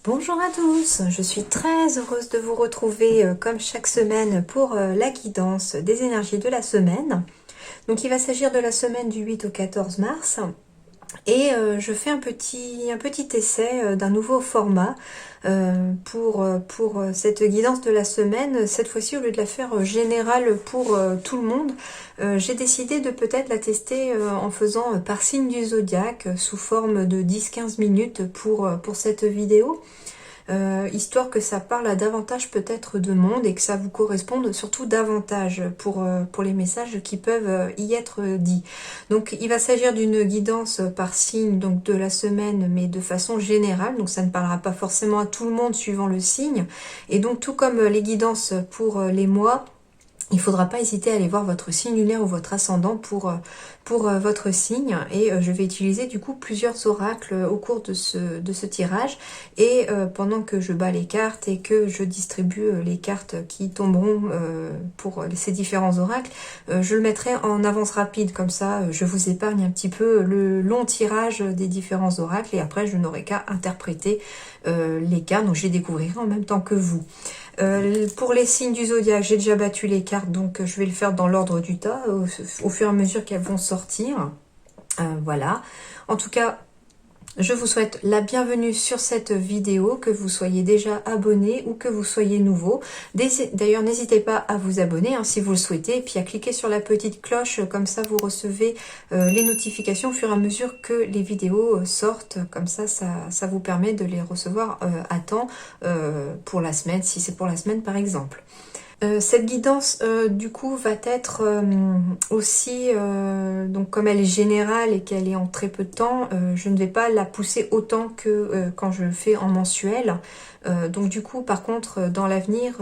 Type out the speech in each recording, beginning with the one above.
Bonjour à tous, je suis très heureuse de vous retrouver comme chaque semaine pour la guidance des énergies de la semaine. Donc il va s'agir de la semaine du 8 au 14 mars et je fais un petit essai d'un nouveau format pour cette guidance de la semaine. Cette fois-ci, au lieu de la faire générale pour tout le monde, j'ai décidé de peut-être la tester en faisant par signe du zodiaque sous forme de 10-15 minutes pour cette vidéo. Histoire que ça parle à davantage peut-être de monde et que ça vous corresponde surtout davantage pour les messages qui peuvent y être dits. Donc il va s'agir d'une guidance par signe donc de la semaine, mais de façon générale, donc ça ne parlera pas forcément à tout le monde suivant le signe. Et donc tout comme les guidances pour les mois, il ne faudra pas hésiter à aller voir votre signe lunaire ou votre ascendant pour votre signe. Et je vais utiliser du coup plusieurs oracles au cours de ce tirage. Et pendant que je bats les cartes et que je distribue les cartes qui tomberont pour ces différents oracles, je le mettrai en avance rapide. Comme ça, je vous épargne un petit peu le long tirage des différents oracles. Et après, je n'aurai qu'à interpréter les cartes. Donc, je les découvrirai en même temps que vous. Pour les signes du zodiaque, j'ai déjà battu les cartes, donc je vais le faire dans l'ordre du tas, au fur et à mesure qu'elles vont sortir. Voilà. En tout cas, je vous souhaite la bienvenue sur cette vidéo, que vous soyez déjà abonné ou que vous soyez nouveau. D'ailleurs, n'hésitez pas à vous abonner si vous le souhaitez, et puis à cliquer sur la petite cloche, comme ça vous recevez les notifications au fur et à mesure que les vidéos sortent. Comme ça vous permet de les recevoir à temps pour la semaine, si c'est pour la semaine par exemple. Cette guidance du coup va être aussi, donc comme elle est générale et qu'elle est en très peu de temps, je ne vais pas la pousser autant que quand je le fais en mensuel. Donc du coup par contre dans l'avenir,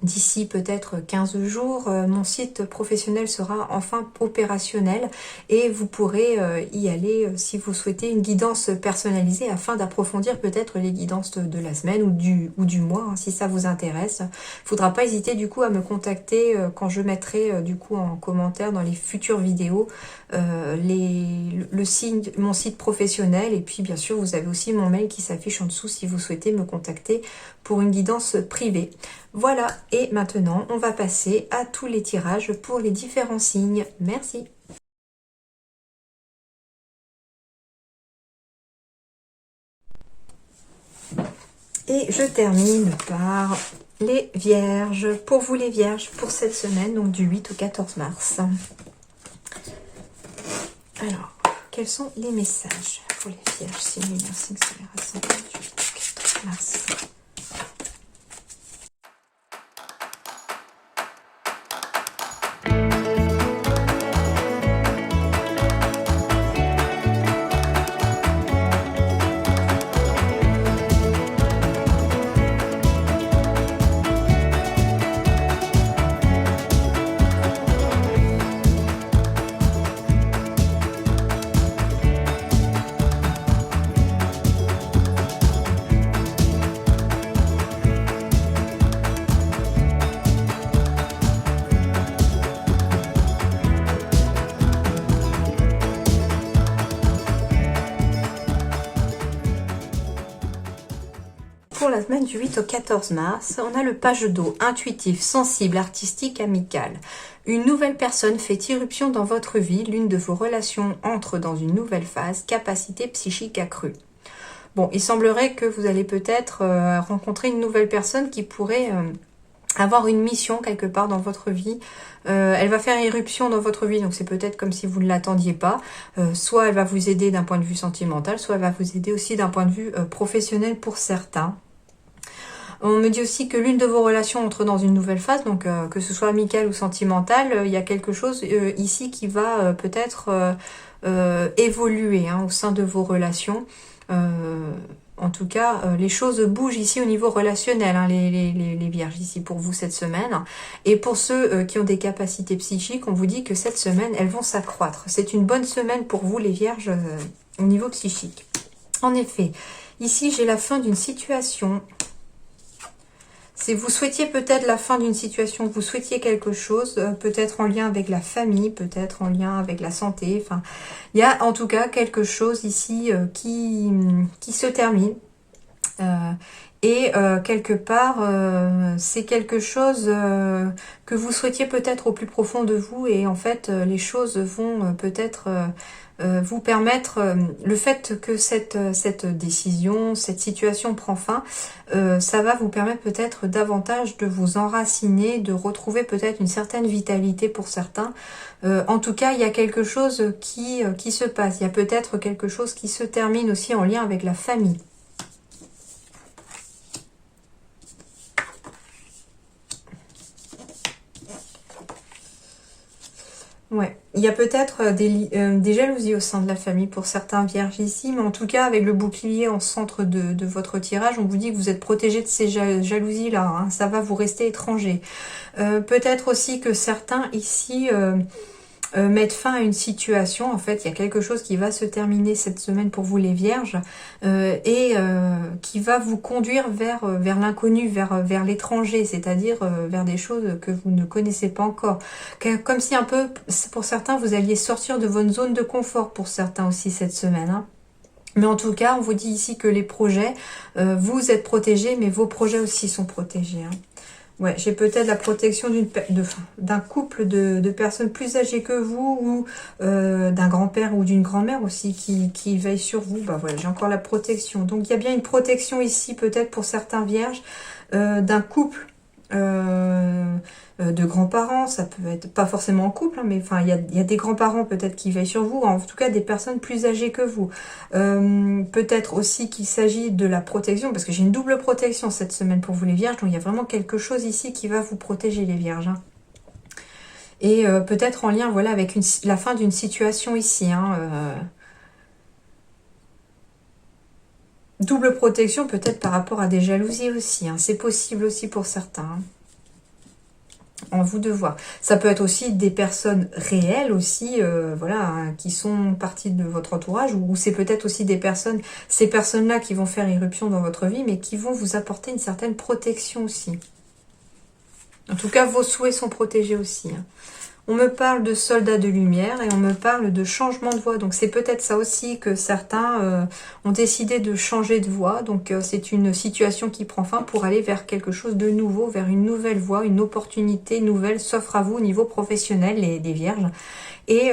d'ici peut-être 15 jours, mon site professionnel sera enfin opérationnel et vous pourrez y aller si vous souhaitez une guidance personnalisée afin d'approfondir peut-être les guidances de la semaine ou du mois, si ça vous intéresse. Il ne faudra pas hésiter du coup à me contacter quand je mettrai du coup en commentaire dans les futures vidéos mon site professionnel, et puis bien sûr vous avez aussi mon mail qui s'affiche en dessous si vous souhaitez me contacter pour une guidance privée. Voilà, et maintenant on va passer à tous les tirages pour les différents signes. Merci. Et je termine par les vierges. Pour vous les vierges, pour cette semaine, donc du 8 au 14 mars. Alors, quels sont les messages pour les vierges, signe lunaire, signe solaire, ascendant du 8 au 14 mars? Pour la semaine du 8 au 14 mars, on a le page d'eau, intuitif, sensible, artistique, amical. Une nouvelle personne fait irruption dans votre vie, l'une de vos relations entre dans une nouvelle phase, capacité psychique accrue. Bon, il semblerait que vous allez peut-être rencontrer une nouvelle personne qui pourrait avoir une mission quelque part dans votre vie. Elle va faire irruption dans votre vie, donc c'est peut-être comme si vous ne l'attendiez pas. Soit elle va vous aider d'un point de vue sentimental, soit elle va vous aider aussi d'un point de vue professionnel pour certains. On me dit aussi que l'une de vos relations entre dans une nouvelle phase, donc que ce soit amicale ou sentimentale, il y a quelque chose ici qui va peut-être évoluer au sein de vos relations. En tout cas, les choses bougent ici au niveau relationnel, les vierges, ici pour vous cette semaine. Et pour ceux qui ont des capacités psychiques, on vous dit que cette semaine, elles vont s'accroître. C'est une bonne semaine pour vous, les vierges, au niveau psychique. En effet, ici, j'ai la fin d'une situation. Si vous souhaitiez peut-être la fin d'une situation, vous souhaitiez quelque chose, peut-être en lien avec la famille, peut-être en lien avec la santé. Enfin, il y a en tout cas quelque chose ici qui se termine. Quelque part, c'est quelque chose que vous souhaitiez peut-être au plus profond de vous, et en fait, les choses vont peut-être vous permettre, le fait que cette décision, cette situation prend fin, ça va vous permettre peut-être davantage de vous enraciner, de retrouver peut-être une certaine vitalité pour certains. En tout cas, il y a quelque chose qui se passe. Il y a peut-être quelque chose qui se termine aussi en lien avec la famille. Ouais, il y a peut-être des jalousies au sein de la famille pour certains vierges ici, mais en tout cas, avec le bouclier en centre de votre tirage, on vous dit que vous êtes protégé de ces jalousies-là, hein, ça va vous rester étranger. Peut-être aussi que certains ici mettre fin à une situation. En fait, il y a quelque chose qui va se terminer cette semaine pour vous les vierges, qui va vous conduire vers l'inconnu, vers l'étranger, c'est-à-dire vers des choses que vous ne connaissez pas encore. Comme si un peu, pour certains, vous alliez sortir de votre zone de confort, pour certains aussi cette semaine, hein. Mais en tout cas, on vous dit ici que les projets, vous êtes protégés, mais vos projets aussi sont protégés, hein. Ouais, j'ai peut-être la protection d'un couple de personnes plus âgées que vous, ou d'un grand-père ou d'une grand-mère aussi qui veille sur vous. Bah voilà, j'ai encore la protection. Donc il y a bien une protection ici, peut-être pour certains vierges, d'un couple, de grands-parents. Ça peut être pas forcément en couple, hein, mais enfin il y a des grands-parents peut-être qui veillent sur vous, en tout cas des personnes plus âgées que vous. Peut-être aussi qu'il s'agit de la protection, parce que j'ai une double protection cette semaine pour vous les vierges, donc il y a vraiment quelque chose ici qui va vous protéger les vierges, hein. Et peut-être en lien, voilà, avec la fin d'une situation ici, hein, double protection peut-être par rapport à des jalousies aussi, hein. C'est possible aussi pour certains, hein. En vous de voir. Ça peut être aussi des personnes réelles aussi, voilà, hein, qui sont parties de votre entourage, ou c'est peut-être aussi des personnes, ces personnes-là qui vont faire irruption dans votre vie, mais qui vont vous apporter une certaine protection aussi. En tout cas, vos souhaits sont protégés aussi, hein. On me parle de soldats de lumière et on me parle de changement de voie. Donc c'est peut-être ça aussi que certains ont décidé de changer de voie. Donc c'est une situation qui prend fin pour aller vers quelque chose de nouveau, vers une nouvelle voie, une opportunité nouvelle s'offre à vous au niveau professionnel, les vierges. Et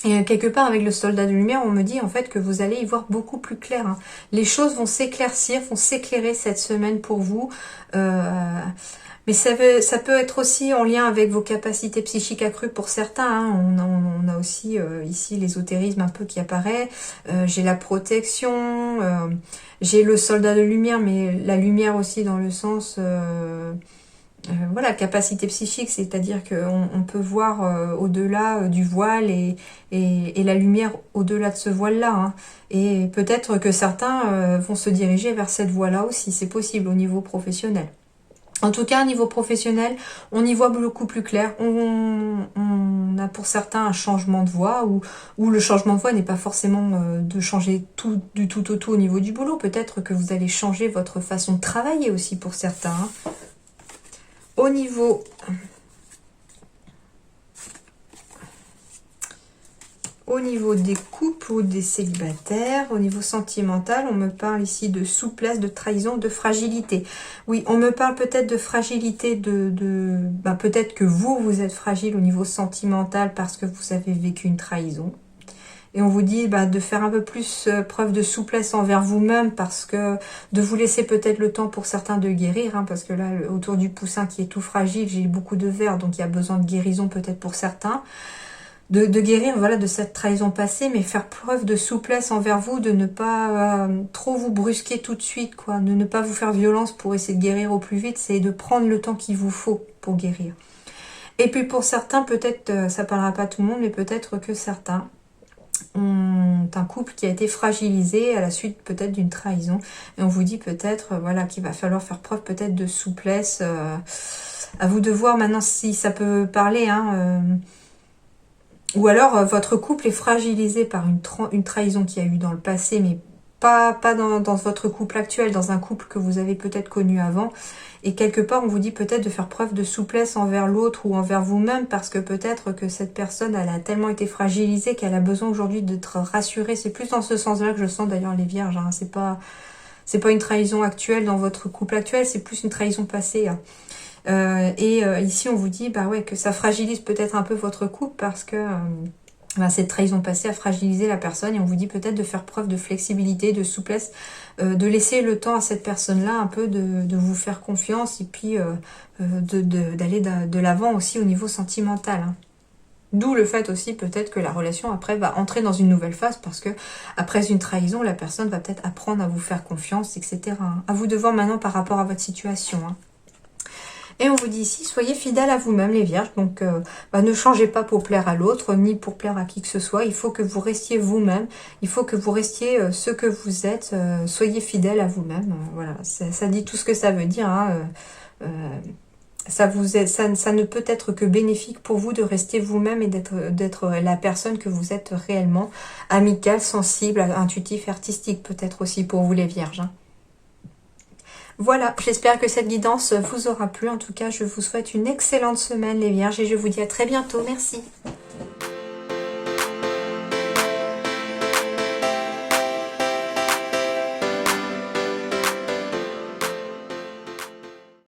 quelque part avec le soldat de lumière, on me dit en fait que vous allez y voir beaucoup plus clair, hein. Les choses vont s'éclaircir, vont s'éclairer cette semaine pour vous. Mais ça peut être aussi en lien avec vos capacités psychiques accrues pour certains, hein. On a aussi ici l'ésotérisme un peu qui apparaît. J'ai la protection, j'ai le soldat de lumière, mais la lumière aussi dans le sens... voilà, capacité psychique, c'est-à-dire qu'on peut voir au-delà du voile et la lumière au-delà de ce voile-là, hein. Et peut-être que certains vont se diriger vers cette voie-là aussi, c'est possible au niveau professionnel. En tout cas, au niveau professionnel, on y voit beaucoup plus clair. On a pour certains un changement de voie, où le changement de voie n'est pas forcément de changer du tout au tout au niveau du boulot. Peut-être que vous allez changer votre façon de travailler aussi pour certains, hein. Au niveau... Au niveau des couples ou des célibataires, au niveau sentimental, on me parle ici de souplesse, de trahison, de fragilité. Oui, on me parle peut-être de fragilité, peut-être que vous êtes fragile au niveau sentimental parce que vous avez vécu une trahison. Et on vous dit de faire un peu plus preuve de souplesse envers vous-même, parce que de vous laisser peut-être le temps pour certains de guérir, hein, parce que là, autour du poussin qui est tout fragile, j'ai beaucoup de verre, donc il y a besoin de guérison peut-être pour certains. De guérir, voilà, de cette trahison passée, mais faire preuve de souplesse envers vous, de ne pas trop vous brusquer tout de suite, quoi, de ne pas vous faire violence pour essayer de guérir au plus vite, c'est de prendre le temps qu'il vous faut pour guérir. Et puis pour certains, peut-être, ça parlera pas à tout le monde, mais peut-être que certains ont un couple qui a été fragilisé à la suite peut-être d'une trahison, et on vous dit peut-être, voilà, qu'il va falloir faire preuve peut-être de souplesse, à vous de voir maintenant si ça peut parler, hein, ou alors votre couple est fragilisé par une trahison qu'il y a eu dans le passé, mais pas dans votre couple actuel, dans un couple que vous avez peut-être connu avant. Et quelque part, on vous dit peut-être de faire preuve de souplesse envers l'autre ou envers vous-même, parce que peut-être que cette personne, elle a tellement été fragilisée qu'elle a besoin aujourd'hui d'être rassurée. C'est plus dans ce sens-là que je sens d'ailleurs les vierges, hein. C'est pas une trahison actuelle dans votre couple actuel, c'est plus une trahison passée. Hein. Ici, on vous dit bah ouais, que ça fragilise peut-être un peu votre couple parce que cette trahison passée a fragilisé la personne et on vous dit peut-être de faire preuve de flexibilité, de souplesse, de laisser le temps à cette personne-là un peu de vous faire confiance et puis d'aller de l'avant aussi au niveau sentimental. Hein. D'où le fait aussi peut-être que la relation après va entrer dans une nouvelle phase parce que après une trahison, la personne va peut-être apprendre à vous faire confiance, etc. Hein. À vous de voir maintenant par rapport à votre situation. Hein. Et on vous dit ici, soyez fidèles à vous-même les vierges, donc ne changez pas pour plaire à l'autre, ni pour plaire à qui que ce soit, il faut que vous restiez vous-même, il faut que vous restiez ce que vous êtes, soyez fidèles à vous-même, voilà, ça dit tout ce que ça veut dire, hein, ça ne peut être que bénéfique pour vous de rester vous-même et d'être la personne que vous êtes réellement, amicale, sensible, intuitif, artistique peut-être aussi pour vous les vierges, hein. Voilà, j'espère que cette guidance vous aura plu. En tout cas, je vous souhaite une excellente semaine les vierges et je vous dis à très bientôt. Merci.